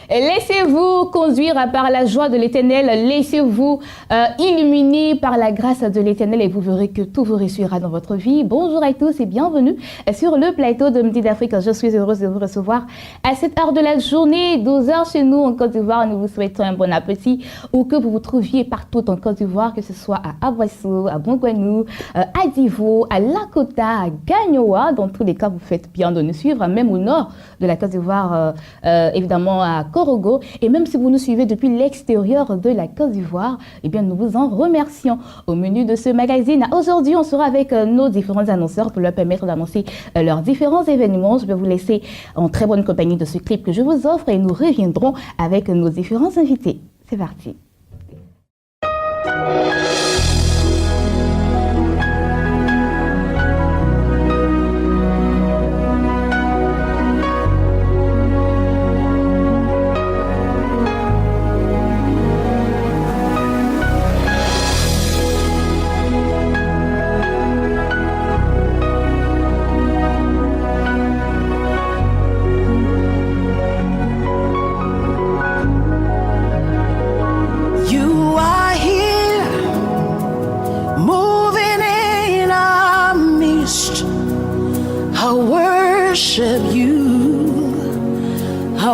Laissez-vous conduire par la joie de l'Éternel, laissez-vous illuminer par la grâce de l'Éternel et vous verrez que tout vous réussira dans votre vie. Bonjour à tous et bienvenue sur le plateau de Midi d'Afrique. Je suis heureuse de vous recevoir à cette heure de la journée, 12 heures chez nous en Côte d'Ivoire. Nous vous souhaitons un bon appétit où que vous vous trouviez partout en Côte d'Ivoire, que ce soit à Aboissou, à Bongouanou, à Divo, à Lakota, à Gagnoa. Dans tous les cas, vous faites bien de nous suivre, même au nord de la Côte d'Ivoire, évidemment à Korogo. Et même si vous nous suivez depuis l'extérieur de la Côte d'Ivoire, eh bien, nous vous en remercions. Au menu de ce magazine, aujourd'hui, on sera avec nos différents annonceurs pour leur permettre d'annoncer leurs différents événements. Je vais vous laisser en très bonne compagnie de ce clip que je vous offre et nous reviendrons avec nos différents invités. C'est parti.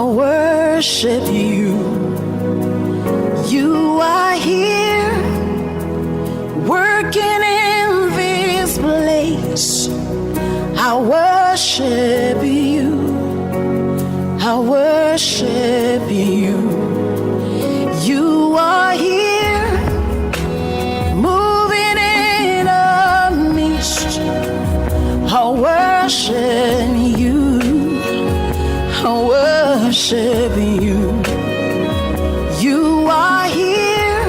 Worship you. You are here, working in this place. I worship you. I worship you. You are here, moving in our midst. I worship you. I worship you. You are here,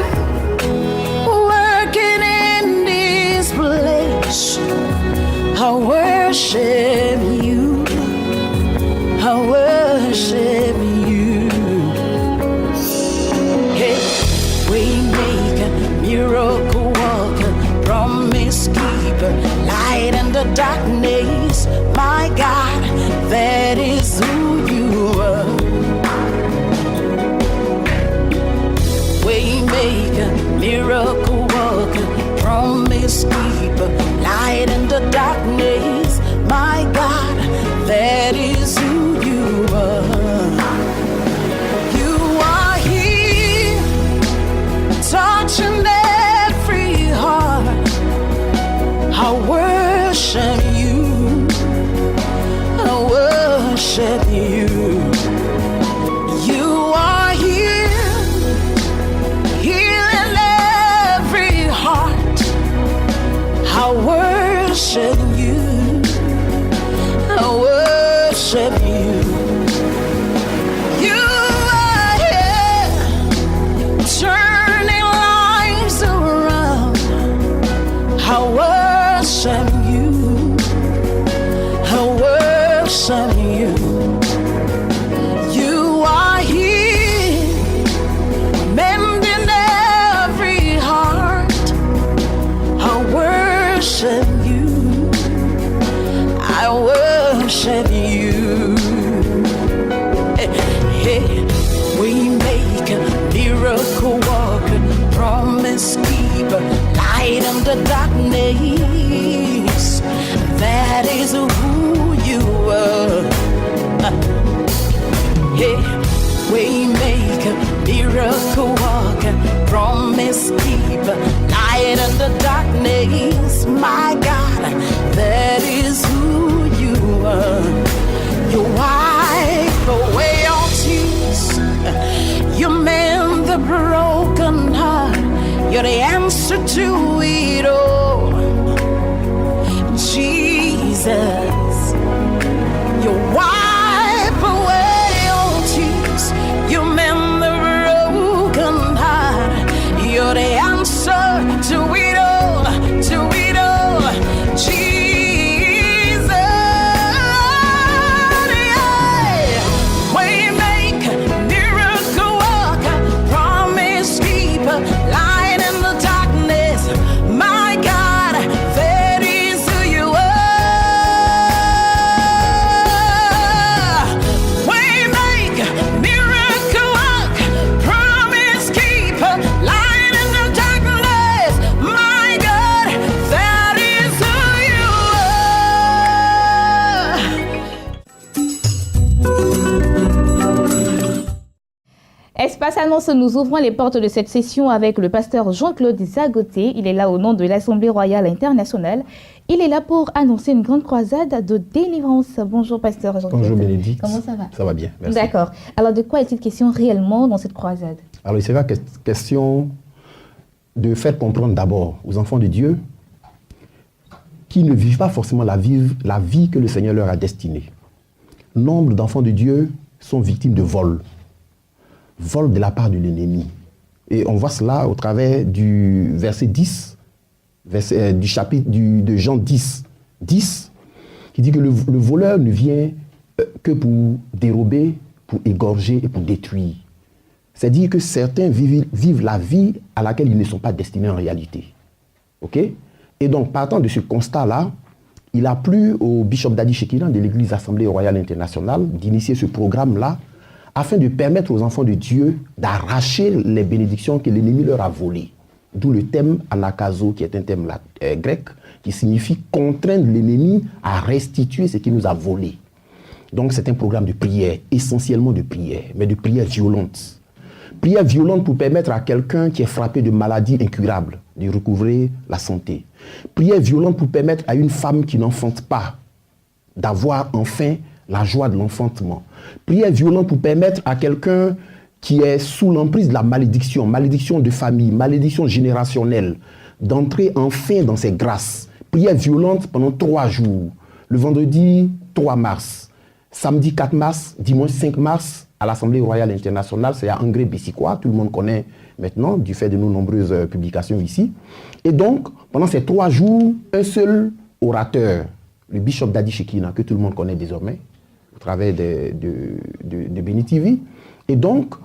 working in this place. I worship you. I worship you. Hey, waymaker, miracle worker, promise keeper, light in the darkness. My God, that is who you are. Waymaker, miracle worker, promise keeper, light in the darkness. My God, that is who you are. You are here, touching every heart. I worship you. I worship you. You are here, healing every heart. I worship you. I worship you. You are here, turning lives around. I worship you. I worship you. You are here, mending every heart. I worship you. I worship you. Hey, we make a miracle worker, promise keeper, light in the darkness. That is who you are. Hey, we make a miracle worker, promise keeper, light in the darkness. My God, that is who you are. You wipe away all tears. You mend the broken heart. You're the answer to it all. Jesus, you wipe away all tears. You mend the broken heart. You're the answer to it all, to it all. Jesus, yeah. Waymaker, Passe annonce, nous ouvrons les portes de cette session avec le pasteur Jean-Claude Zagoté. Il est là au nom de l'Assemblée royale internationale. Il est là pour annoncer une grande croisade de délivrance. Bonjour, pasteur Jean-Claude. Bonjour, Bénédicte. Comment ça va? Ça va bien, merci. D'accord. Alors, de quoi est-il question réellement dans cette croisade? Alors, il sera question de faire comprendre d'abord aux enfants de Dieu qui ne vivent pas forcément la vie que le Seigneur leur a destinée. Nombre d'enfants de Dieu sont victimes de vol de la part de l'ennemi. Et on voit cela au travers du verset 10, du chapitre de Jean 10, qui dit que le voleur ne vient que pour dérober, pour égorger et pour détruire. C'est-à-dire que certains vivent la vie à laquelle ils ne sont pas destinés en réalité. OK? Et donc, partant de ce constat-là, il a plu au bishop Dadi Shekina de l'Église Assemblée royale internationale d'initier ce programme-là afin de permettre aux enfants de Dieu d'arracher les bénédictions que l'ennemi leur a volées. D'où le thème anakazo, qui est un thème grec, qui signifie contraindre l'ennemi à restituer ce qu'il nous a volé. Donc c'est un programme de prière, essentiellement de prière, mais de prière violente. Prière violente pour permettre à quelqu'un qui est frappé de maladies incurables de recouvrer la santé. Prière violente pour permettre à une femme qui n'enfante pas d'avoir enfin la joie de l'enfantement. Prière violente pour permettre à quelqu'un qui est sous l'emprise de la malédiction de famille, malédiction générationnelle, d'entrer enfin dans ses grâces. Prière violente pendant 3 jours. Le vendredi 3 mars, samedi 4 mars, dimanche 5 mars, à l'Assemblée royale internationale, c'est à Angré-Bessikois, tout le monde connaît maintenant, du fait de nos nombreuses publications ici. Et donc, pendant ces 3 jours, un seul orateur, le bishop Dadi Shekina, que tout le monde connaît désormais, au travers de Béni TV. Et donc,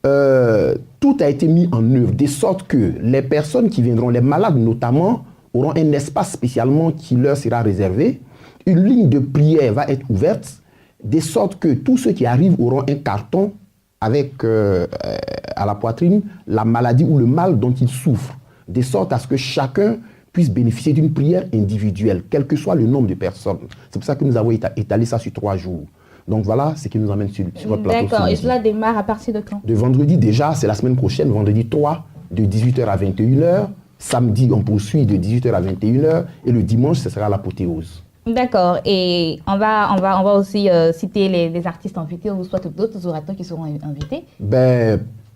tout a été mis en œuvre, de sorte que les personnes qui viendront, les malades notamment, auront un espace spécialement qui leur sera réservé. Une ligne de prière va être ouverte, de sorte que tous ceux qui arrivent auront un carton avec à la poitrine la maladie ou le mal dont ils souffrent, de sorte à ce que chacun puisse bénéficier d'une prière individuelle, quel que soit le nombre de personnes. C'est pour ça que nous avons étalé ça sur 3 jours. Donc voilà ce qui nous amène sur votre plateau. D'accord, et cela démarre à partir de quand? De vendredi déjà, c'est la semaine prochaine, vendredi 3, de 18h à 21h. Samedi, on poursuit de 18h à 21h. Et le dimanche, ce sera l'apothéose. D'accord, et on va aussi citer les artistes invités ou soit d'autres orateurs qui seront invités.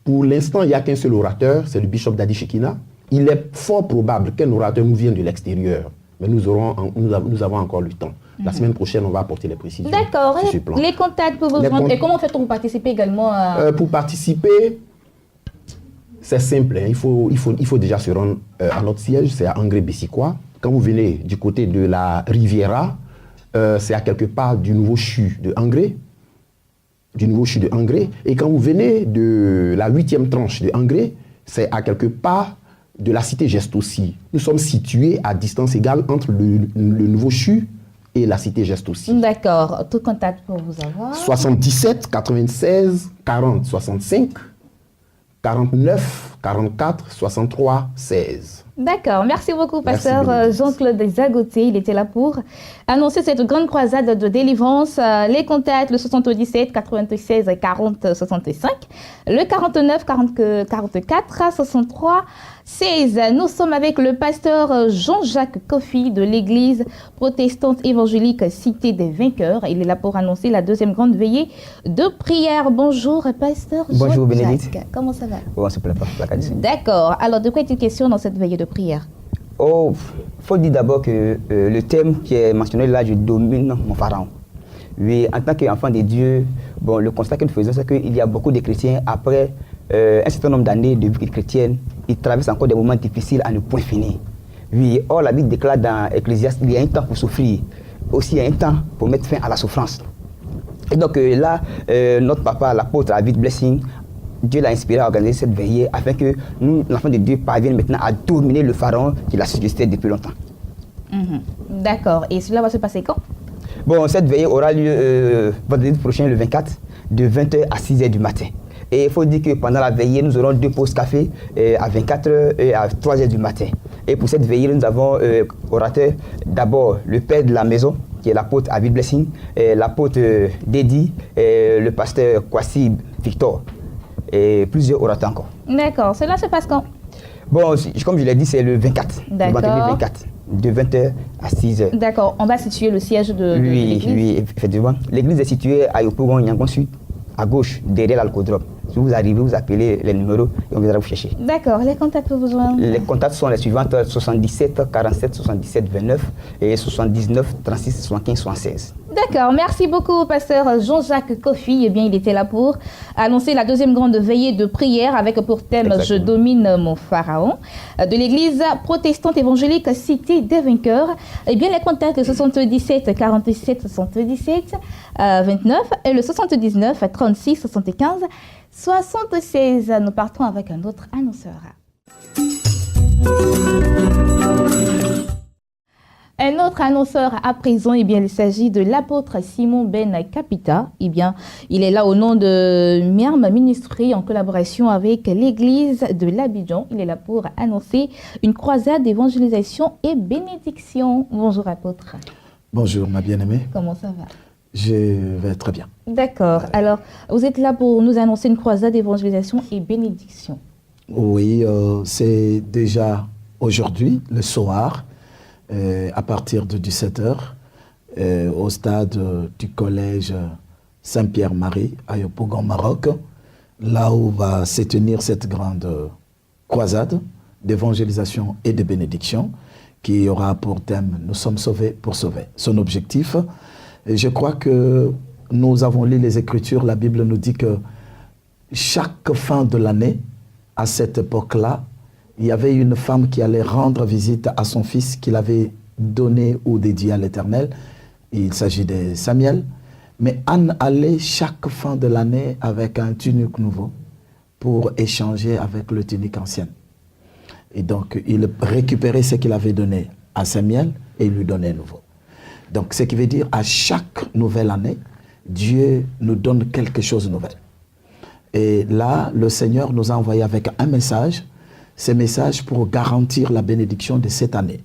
Pour l'instant, il n'y a qu'un seul orateur, c'est le bishop Dadi Shekina. Il est fort probable qu'un orateur nous vienne de l'extérieur, mais nous avons encore le temps. La semaine prochaine, on va apporter les précisions. D'accord, les contacts pour vous joindre. Et comment fait-on pour participer également Pour participer, c'est simple, hein. Il faut déjà se rendre à notre siège, c'est à Angré-Bessikois. Quand vous venez du côté de la Riviera, c'est à quelque part du nouveau CHU de Angré. Et quand vous venez de la 8e tranche de Angré, c'est à quelque part de la cité Gestossi. Nous sommes situés à distance égale entre le nouveau CHU et la cité Gestossi. D'accord. Tout contact pour vous avoir. 77 96 40 65 49 44 63 16. D'accord, merci beaucoup, pasteur Jean-Claude Zagoté. Il était là pour annoncer cette grande croisade de délivrance. Les contacts, le 77 96 40 65, le 49 44 63 16. Nous sommes avec le pasteur Jean-Jacques Kofi de l'église protestante évangélique Cité des Vainqueurs. Il est là pour annoncer la 2e grande veillée de prière. Bonjour, pasteur Jean-Jacques. Bonjour, Bénédicte. Comment ça va? Bon, c'est pas D'accord. Alors, de quoi est-il question dans cette veillée de prière? Oh, faut dire d'abord que le thème qui est mentionné là, je domine mon pharaon. Oui, en tant qu'enfant de Dieu, bon, le constat que nous faisons, c'est qu'il y a beaucoup de chrétiens, après un certain nombre d'années de vie chrétienne, ils traversent encore des moments difficiles à ne point finir. Oui, or la Bible déclare dans Ecclésiaste, il y a un temps pour souffrir, aussi il y a un temps pour mettre fin à la souffrance. Et donc là, notre papa, l'apôtre David Blessing, Dieu l'a inspiré à organiser cette veillée afin que nous, l'enfant de Dieu, parvienne maintenant à dominer le pharaon qui l'a suscité depuis longtemps. D'accord. Et cela va se passer quand? Bon, cette veillée aura lieu vendredi prochain, le 24, de 20h à 6h du matin. Et il faut dire que pendant la veillée, nous aurons 2 pauses café à 24h et à 3h du matin. Et pour cette veillée, nous avons orateur d'abord le père de la maison, qui est l'apôtre David Blessing, l'apôtre Dedi, le pasteur Kwasi Victor. et plusieurs orateurs encore. D'accord. Cela se passe quand? Bon, comme je l'ai dit, c'est le 24. D'accord. Le vendredi 24, de 20h à 6h. D'accord. On va situer le siège de Oui, l'église. oui, effectivement. L'église est située à Yopougon, Yangon Sud, à gauche, derrière l'Alcodrome. Si vous arrivez, vous appelez les numéros et on viendra vous chercher. D'accord. Les contacts pour vous joindre? Les contacts sont les suivantes: 77 47 77 29 et 79 36 75 76. D'accord, merci beaucoup, pasteur Jean-Jacques Kofi. Eh bien, il était là pour annoncer la deuxième grande veillée de prière avec pour thème Exactement. Je domine mon pharaon de l'église protestante évangélique Cité des Vainqueurs. Eh bien, les contacts, le 77 47 77 29 et le 79 36 75 76. Nous partons avec un autre annonceur. Un autre annonceur à présent, eh bien, il s'agit de l'apôtre Simon Ben Capita. Eh bien, il est là au nom de Miam Ministry en collaboration avec l'église de l'Abidjan. Il est là pour annoncer une croisade d'évangélisation et bénédiction. Bonjour apôtre. Bonjour ma bien-aimée, Comment ça va? je vais très bien. D'accord. Alors, vous êtes là pour nous annoncer une croisade d'évangélisation et bénédiction. Oui, c'est déjà aujourd'hui, le soir, à partir de 17h, au stade du collège Saint-Pierre-Marie à Yopougon, Maroc, là où va se tenir cette grande croisade d'évangélisation et de bénédiction qui aura pour thème « Nous sommes sauvés pour sauver ». Son objectif, et je crois que nous avons lu les Écritures, la Bible nous dit que chaque fin de l'année, à cette époque-là, il y avait une femme qui allait rendre visite à son fils qu'il avait donné ou dédié à l'Éternel. Il s'agit de Samuel. Mais Anne allait chaque fin de l'année avec un tunique nouveau pour échanger avec le tunique ancien. Et donc, il récupérait ce qu'il avait donné à Samuel et il lui donnait nouveau. Donc, ce qui veut dire, à chaque nouvelle année, Dieu nous donne quelque chose de nouvel. Et là, le Seigneur nous a envoyé avec un message, ce message pour garantir la bénédiction de cette année.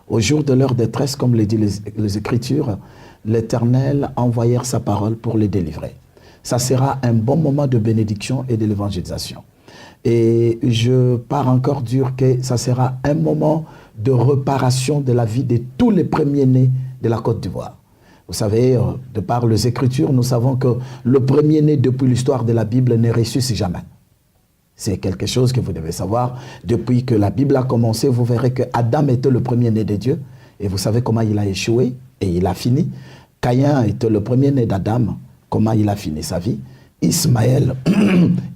Au jour de leur détresse, comme le disent les Écritures, l'Éternel envoyèrent sa parole pour les délivrer. Ça sera un bon moment de bénédiction et de l'évangélisation. Et je pars encore dire que ça sera un moment de réparation de la vie de tous les premiers-nés de la Côte d'Ivoire. Vous savez, de par les Écritures, nous savons que le premier-né depuis l'histoire de la Bible ne ressuscite jamais. C'est quelque chose que vous devez savoir. Depuis que la Bible a commencé, vous verrez que Adam était le premier-né de Dieu. Et vous savez comment il a échoué et il a fini. Caïn était le premier-né d'Adam. Comment il a fini sa vie. Ismaël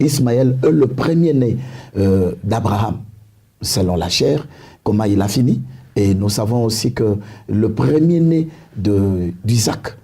est le premier-né d'Abraham, selon la chair. Comment il a fini. Et nous savons aussi que le premier-né d'Isaac,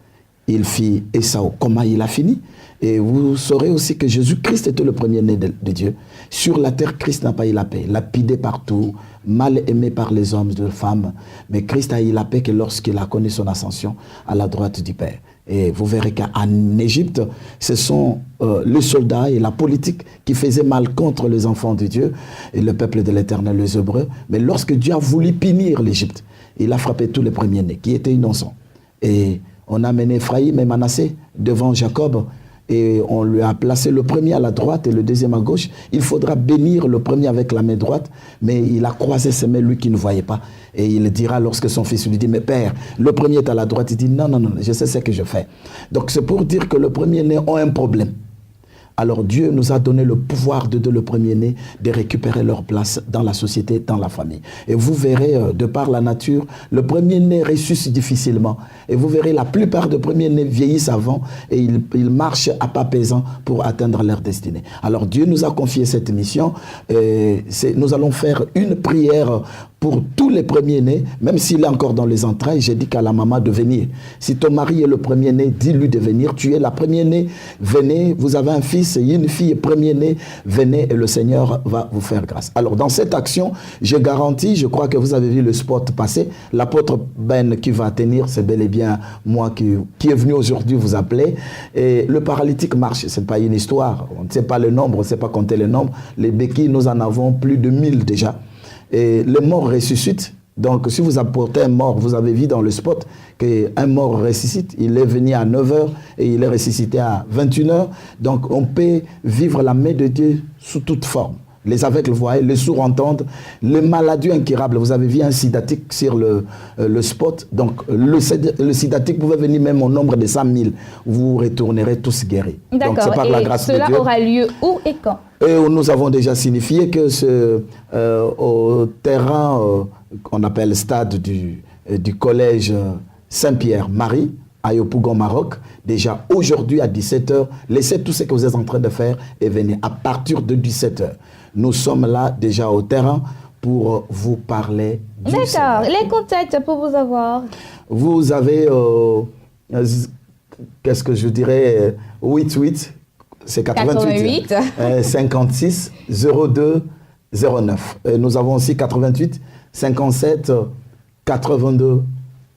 il fit Ésaü. Comment il a fini. Et vous saurez aussi que Jésus-Christ était le premier-né de Dieu. Sur la terre, Christ n'a pas eu la paix. Lapidé partout, mal aimé par les hommes, les femmes. Mais Christ a eu la paix que lorsqu'il a connu son ascension à la droite du Père. Et vous verrez qu'en Égypte, ce sont les soldats et la politique qui faisaient mal contre les enfants de Dieu et le peuple de l'Éternel, les Hébreux. Mais lorsque Dieu a voulu punir l'Égypte, il a frappé tous les premiers-nés qui étaient innocents. Et on a mené Ephraïm et Manassé devant Jacob. Et on lui a placé le premier à la droite et le deuxième à gauche. Il faudra bénir le premier avec la main droite, mais il a croisé ses mains, lui qui ne voyait pas. Et il dira lorsque son fils lui dit, mais père, le premier est à la droite. Il dit, non, je sais ce que je fais. Donc c'est pour dire que le premier-né a un problème. Alors Dieu nous a donné le pouvoir de le premier-né de récupérer leur place dans la société, dans la famille. Et vous verrez, de par la nature, le premier-né ressuscite difficilement. Et vous verrez, la plupart des premiers-nés vieillissent avant et ils marchent à pas pesants pour atteindre leur destinée. Alors Dieu nous a confié cette mission. Nous allons faire une prière pour tous les premiers-nés, même s'il est encore dans les entrailles. J'ai dit qu'à la maman de venir. Si ton mari est le premier-né, dis-lui de venir. Tu es la première-née, venez. Vous avez un fils et une fille premier-né, venez et le Seigneur va vous faire grâce. Alors dans cette action, je garantis, je crois que vous avez vu le spot passer, l'apôtre Ben qui va tenir, c'est bel et bien moi qui est venu aujourd'hui vous appeler. Et le paralytique marche, c'est pas une histoire, on ne sait pas le nombre, on ne sait pas compter le nombre. Les béquilles, nous en avons plus de 1000 déjà. Et les morts ressuscitent Donc, si vous apportez un mort, vous avez vu dans le spot qu'un mort ressuscite, il est venu à 9h et il est ressuscité à 21h. Donc, on peut vivre la main de Dieu sous toute forme. Les aveugles voient, les sourds entendent, les maladies incurables. Vous avez vu un sidatique sur le spot. Donc, le sidatique pouvait venir même au nombre de 100 000. Vous retournerez tous guéris. Donc, c'est par la grâce de Dieu. Cela aura lieu où et quand? Et nous avons déjà signifié que au terrain qu'on appelle stade du collège Saint-Pierre-Marie, à Yopougon, Maroc, déjà aujourd'hui à 17h, laissez tout ce que vous êtes en train de faire et venez à partir de 17h. Nous sommes là déjà au terrain pour vous parler du Seigneur. D'accord. Les contacts pour vous avoir? Vous avez, qu'est-ce que je dirais, 88, c'est 88, 56 02 09. Et nous avons aussi 88 57 82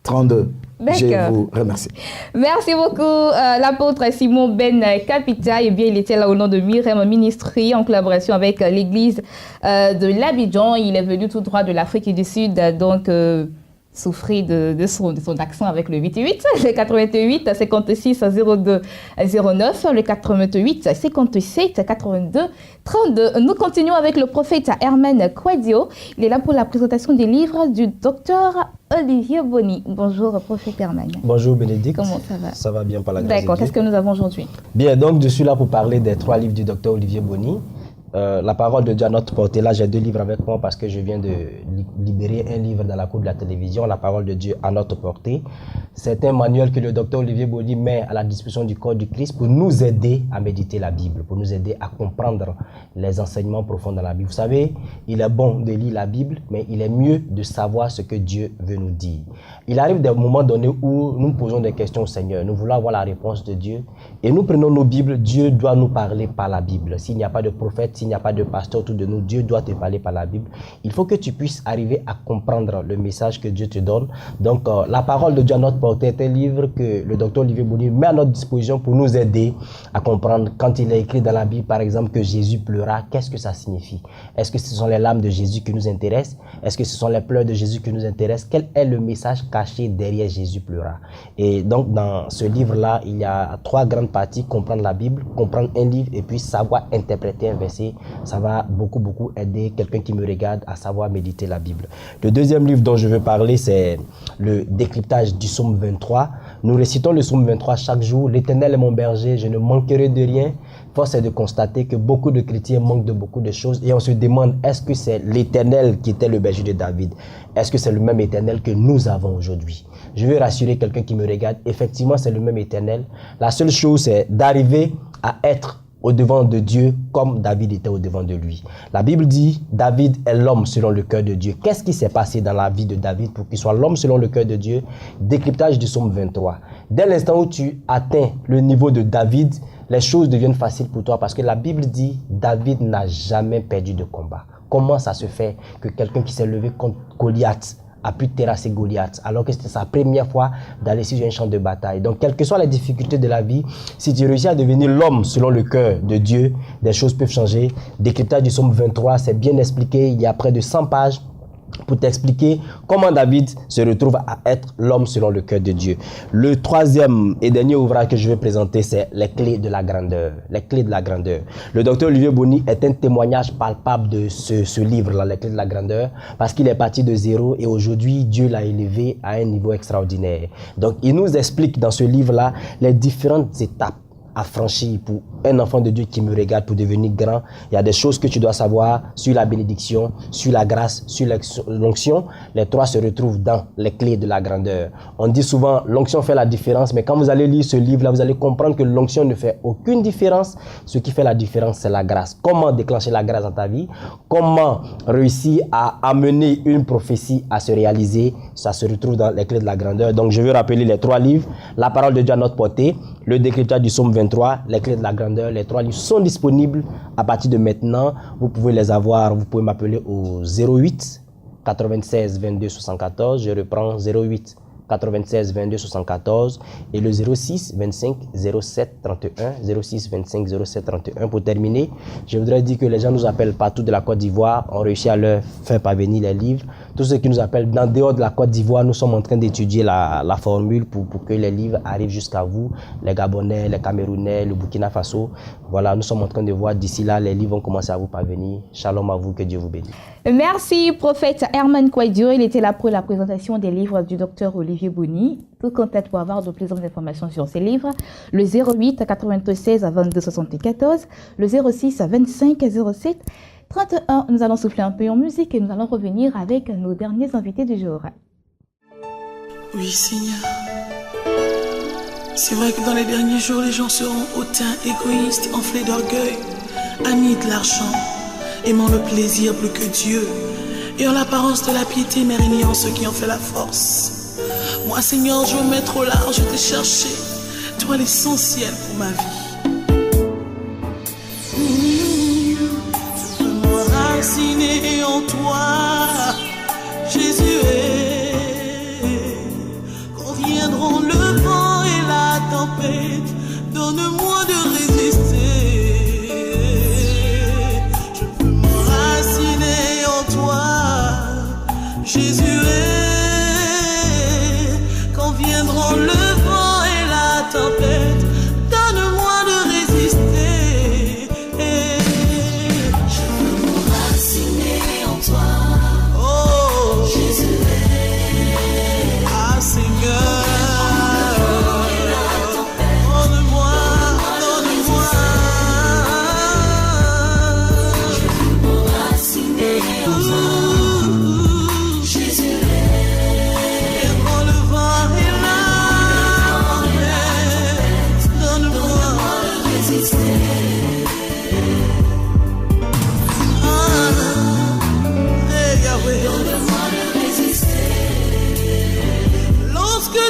32. Je vous remercie. Merci beaucoup, l'apôtre Simon Ben Capita. Eh bien, il était là au nom de Mirem Ministry en collaboration avec l'église de l'Abidjan. Il est venu tout droit de l'Afrique du Sud, donc souffrir de son accent avec le 88, le 88 56 02 09, le 88 57 82 32. Nous continuons avec le prophète Herman Kouadio. Il est là pour la présentation des livres du docteur Olivier Boni. Bonjour, prophète Herman. Bonjour, Bénédicte. Comment ça va? Ça va bien par la grâce de Dieu. D'accord, qu'est-ce que nous avons aujourd'hui? Bien, donc je suis là pour parler des 3 livres du docteur Olivier Boni. La parole de Dieu à notre portée. Là, j'ai 2 livres avec moi parce que je viens de libérer un livre dans la cour de la télévision, La parole de Dieu à notre portée. C'est un manuel que le docteur Olivier Boni met à la disposition du corps du Christ pour nous aider à méditer la Bible, pour nous aider à comprendre les enseignements profonds dans la Bible. Vous savez, il est bon de lire la Bible, mais il est mieux de savoir ce que Dieu veut nous dire. Il arrive des moments donnés où nous posons des questions au Seigneur. Nous voulons avoir la réponse de Dieu et nous prenons nos Bibles. Dieu doit nous parler par la Bible. S'il n'y a pas de prophète, s'il n'y a pas de pasteur autour de nous, Dieu doit te parler par la Bible. Il faut que tu puisses arriver à comprendre le message que Dieu te donne. Donc, la parole de Dieu à notre portée est un livre que le docteur Olivier Boni met à notre disposition pour nous aider à comprendre. Quand il est écrit dans la Bible, par exemple, que Jésus pleura, qu'est-ce que ça signifie? Est-ce que ce sont les larmes de Jésus qui nous intéressent? Est-ce que ce sont les pleurs de Jésus qui nous intéressent? Quel est le message caché derrière Jésus pleura? Et donc, dans ce livre-là, il y a 3 grandes parties: comprendre la Bible, comprendre un livre et puis savoir interpréter un verset. Ça va beaucoup aider quelqu'un qui me regarde à savoir méditer la Bible. Le deuxième livre dont je veux parler, c'est le décryptage du psaume 23. Nous récitons le psaume 23 chaque jour. L'Éternel est mon berger, je ne manquerai de rien. Force est de constater que beaucoup de chrétiens manquent de beaucoup de choses et on se demande, est-ce que c'est l'Éternel qui était le berger de David? Est-ce que c'est le même Éternel que nous avons aujourd'hui? Je veux rassurer quelqu'un qui me regarde, effectivement c'est le même Éternel. La seule chose, c'est d'arriver à être au-devant de Dieu comme David était au-devant de lui. La Bible dit, David est l'homme selon le cœur de Dieu. Qu'est-ce qui s'est passé dans la vie de David pour qu'il soit l'homme selon le cœur de Dieu? Décryptage du psaume 23. Dès l'instant où tu atteins le niveau de David, les choses deviennent faciles pour toi parce que la Bible dit, David n'a jamais perdu de combat. Comment ça se fait que quelqu'un qui s'est levé contre Goliath a pu terrasser Goliath alors que c'était sa première fois d'aller sur un champ de bataille? Donc, quelles que soient les difficultés de la vie, si tu réussis à devenir l'homme selon le cœur de Dieu, des choses peuvent changer. Décryptage du psaume 23, c'est bien expliqué. Il y a près de 100 pages pour t'expliquer comment David se retrouve à être l'homme selon le cœur de Dieu. Le troisième et dernier ouvrage que je vais présenter, c'est Les clés de la grandeur. Les clés de la grandeur. Le docteur Olivier Boni est un témoignage palpable de ce livre-là, Les clés de la grandeur, parce qu'il est parti de zéro et aujourd'hui, Dieu l'a élevé à un niveau extraordinaire. Donc, il nous explique dans ce livre-là les différentes étapes à franchir pour un enfant de Dieu qui me regarde pour devenir grand. Il y a des choses que tu dois savoir sur la bénédiction, sur la grâce, sur l'onction. Les 3 se retrouvent dans les clés de la grandeur. On dit souvent l'onction fait la différence, mais quand vous allez lire ce livre-là, vous allez comprendre que l'onction ne fait aucune différence. Ce qui fait la différence, c'est la grâce. Comment déclencher la grâce dans ta vie? Comment réussir à amener une prophétie à se réaliser? Ça se retrouve dans les clés de la grandeur. Donc, je veux rappeler les 3 livres. La parole de Dieu à notre portée, le décryptage du psaume 23, les clés de la grandeur. Les 3 livres sont disponibles à partir de maintenant. Vous pouvez les avoir, vous pouvez m'appeler au 08 96 22 74. Je reprends 08 96 22 74 et le 06 25 07 31. 06 25 07 31. Pour terminer, je voudrais dire que les gens nous appellent partout de la Côte d'Ivoire. On réussit à leur faire parvenir les livres. tous ceux qui nous appellent d'en dehors de la Côte d'Ivoire, nous sommes en train d'étudier la formule pour que les livres arrivent jusqu'à vous, les Gabonais, les Camerounais, le Burkina Faso. Voilà, nous sommes en train de voir d'ici là, les livres vont commencer à vous parvenir. Shalom à vous, que Dieu vous bénisse. Merci, prophète Herman Kouadio. Il était là pour la présentation des livres du docteur Olivier Boni. Tout contact pour avoir de plaisantes informations sur ces livres. Le 08 96 22 74, le 06 25 07 31. Nous allons souffler un peu en musique et nous allons revenir avec nos derniers invités du jour. Oui, Seigneur. C'est vrai que dans les derniers jours, les gens seront hautains, égoïstes, enflés d'orgueil, amis de l'argent, aimant le plaisir plus que Dieu, et en l'apparence de la piété, mais régnant ceux qui en fait la force. Moi, Seigneur, je veux mettre au large, te chercher, toi l'essentiel pour ma vie. Je veux m'enraciner en toi, Jésus. Quand viendront le vent et la tempête, donne-moi de résister. Je veux m'enraciner en toi, Jésus. Quand viendront le vent et la tempête, donne-moi de résister. Je veux m'enraciner en toi, oh Jésus. Ah Seigneur.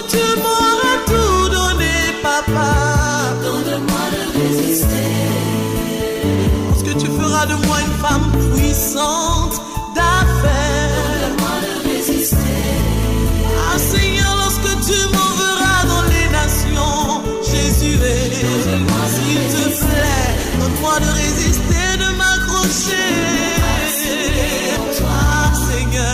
Tu m'auras tout donné, papa. Donne-moi de résister. Parce que tu feras de moi une femme puissante d'affaires. Donne-moi de résister. Ah Seigneur, lorsque tu m'enverras dans les nations, Jésus, s'il te plaît, donne-moi de résister, de m'accrocher. Ah Seigneur.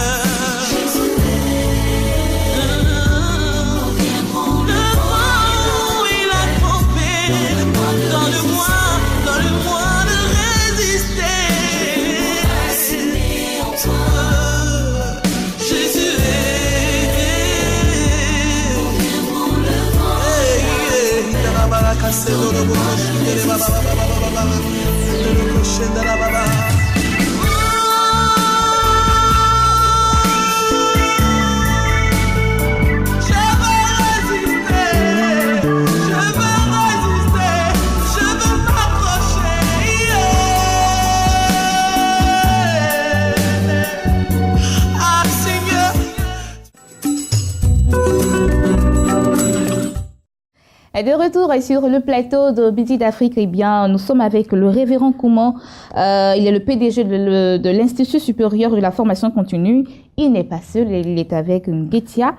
De retour sur le plateau de Midi d'Afrique, eh bien, nous sommes avec le révérend Kouman. Il est le PDG de l'Institut supérieur de la formation continue. Il n'est pas seul, il est avec Nguetia.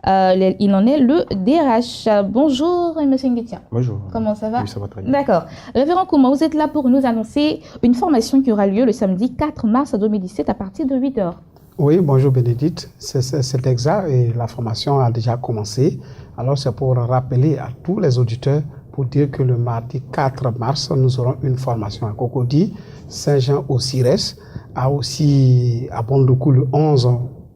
Il en est le DRH. Bonjour, monsieur Nguetia. Bonjour. Comment ça va? Oui, ça va très bien. D'accord. Révérend Kouman, vous êtes là pour nous annoncer une formation qui aura lieu le samedi 4 mars 2017 à partir de 8 h. Oui, bonjour Bénédicte, c'est exact et la formation a déjà commencé. Alors c'est pour rappeler à tous les auditeurs pour dire que le mardi 4 mars, nous aurons une formation à Cocody, Saint-Jean au Cires, aussi à Bondoukou le 11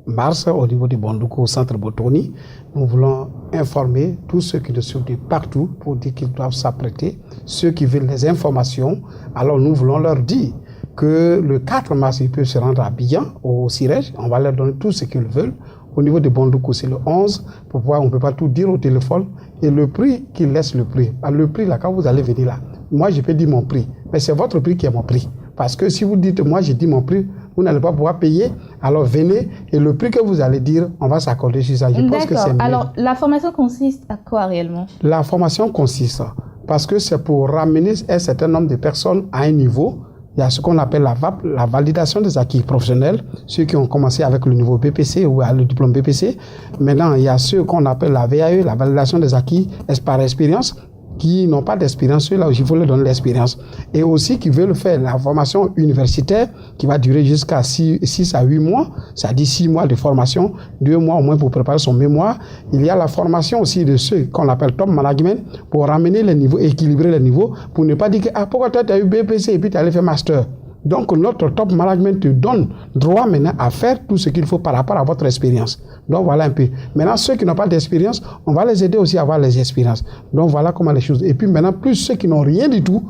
mars au niveau du Bondoukou au centre Botoni. Nous voulons informer tous ceux qui nous suivent de partout pour dire qu'ils doivent s'apprêter. Ceux qui veulent les informations, alors nous voulons leur dire que le 4 mars, ils peuvent se rendre à Biyan, au Sirège. On va leur donner tout ce qu'ils veulent. Au niveau de Bondoukou, c'est le 11. Pour pouvoir, on ne peut pas tout dire au téléphone. Et le prix, qu'ils laissent le prix. Le prix, là, quand vous allez venir là, moi, je peux dire mon prix. Mais c'est votre prix qui est mon prix. Parce que si vous dites, moi, j'ai dit mon prix, vous n'allez pas pouvoir payer. Alors, venez. Et le prix que vous allez dire, on va s'accorder sur ça. Je pense que c'est mieux. Alors, la formation consiste à quoi réellement? La formation consiste, parce que c'est pour ramener un certain nombre de personnes à un niveau. Il y a ce qu'on appelle la VAP, la validation des acquis professionnels, ceux qui ont commencé avec le niveau BPC ou le diplôme BPC. Maintenant, il y a ceux qu'on appelle la VAE, la validation des acquis par expérience. qui n'ont pas d'expérience, ceux-là, il faut leur donner l'expérience. Et aussi qui veulent faire la formation universitaire qui va durer jusqu'à 6 à 8 mois, c'est-à-dire 6 mois de formation, 2 mois au moins pour préparer son mémoire. Il y a la formation aussi de ceux qu'on appelle top management pour ramener les niveaux, équilibrer les niveaux, pour ne pas dire que pourquoi toi tu as eu BPC et puis tu es allé faire master. Donc, notre top management te donne droit maintenant à faire tout ce qu'il faut par rapport à votre expérience. Donc, voilà un peu. Maintenant, ceux qui n'ont pas d'expérience, on va les aider aussi à avoir les expériences. Donc, voilà comment les choses. Et puis maintenant, plus ceux qui n'ont rien du tout,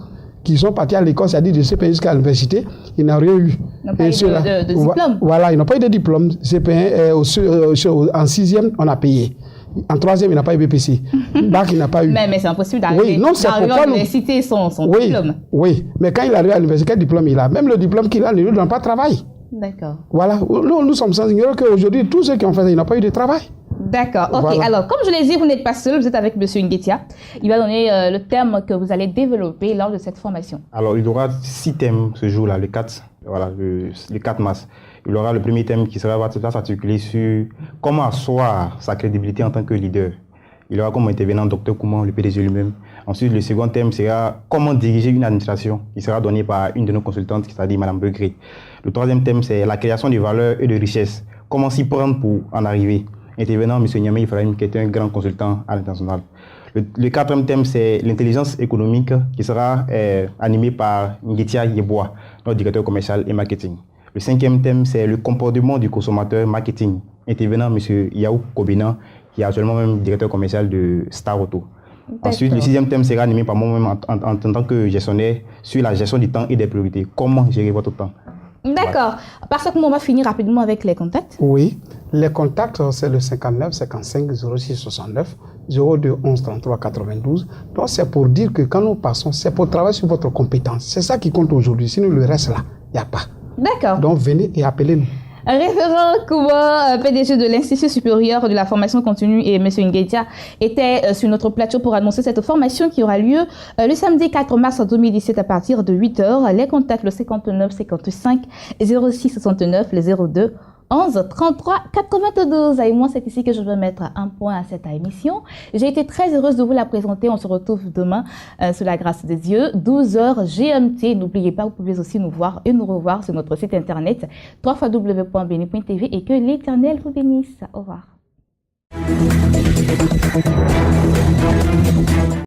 qui sont partis à l'école, c'est-à-dire de CP1 jusqu'à l'université, ils n'ont rien eu. Ils n'ont pas eu de diplôme. Voilà, ils n'ont pas eu de diplôme. CP1, en 6e, on a payé. En 3e, il n'a pas eu BPC. Bac, il n'a pas eu. Mais c'est impossible d'arriver à l'université son diplôme. Oui, mais quand il arrive à l'université, quel diplôme il a? Même le diplôme qu'il a, il ne lui donne pas de travail. D'accord. Voilà, nous sommes sans ignorer qu'aujourd'hui, tous ceux qui ont fait ça, ils n'ont pas eu de travail. D'accord, ok. Voilà. Alors, comme je l'ai dit, vous n'êtes pas seul, vous êtes avec M. Nguetia. Il va donner le thème que vous allez développer lors de cette formation. Alors, il y aura 6 thèmes ce jour-là, le 4 mars. Il y aura le premier thème qui va s'articuler sur comment asseoir sa crédibilité en tant que leader. Il y aura comme intervenant Dr Kouman, le PDG lui-même. Ensuite, le second thème sera comment diriger une administration, qui sera donné par une de nos consultantes, c'est-à-dire Mme Begré. Le troisième thème, c'est la création de valeur et de richesse. Comment s'y prendre pour en arriver. Intervenant M. Niamey Ibrahim, qui est un grand consultant à l'international. Le quatrième thème, c'est l'intelligence économique, qui sera animé par Nguetia Yeboah, notre directeur commercial et marketing. Le cinquième thème, c'est le comportement du consommateur marketing, intervenant M. Yaou Kobina, qui est actuellement même directeur commercial de Star Auto. Ensuite, le sixième thème sera animé par moi-même en tant que gestionnaire sur la gestion du temps et des priorités. Comment gérer votre temps? D'accord. Par ce moment, on va finir rapidement avec les contacts. Oui, les contacts, c'est le 59 55 06 69 02 11 33 92. Donc, c'est pour dire que quand nous passons, c'est pour travailler sur votre compétence. C'est ça qui compte aujourd'hui. Sinon, le reste là, il n'y a pas. D'accord. Donc, venez et appelez-nous. Référent Kouba, PDG de l'Institut supérieur de la formation continue, et M. Nguetia était sur notre plateau pour annoncer cette formation qui aura lieu le samedi 4 mars 2017 à partir de 8h. Les contacts, le 59 55 06 69, le 02 11 33 92. Et moi, c'est ici que je veux mettre un point à cette émission. J'ai été très heureuse de vous la présenter. On se retrouve demain sous la grâce de Dieu, 12h GMT. N'oubliez pas, vous pouvez aussi nous voir et nous revoir sur notre site internet www.beni.tv, et que l'Éternel vous bénisse. Au revoir.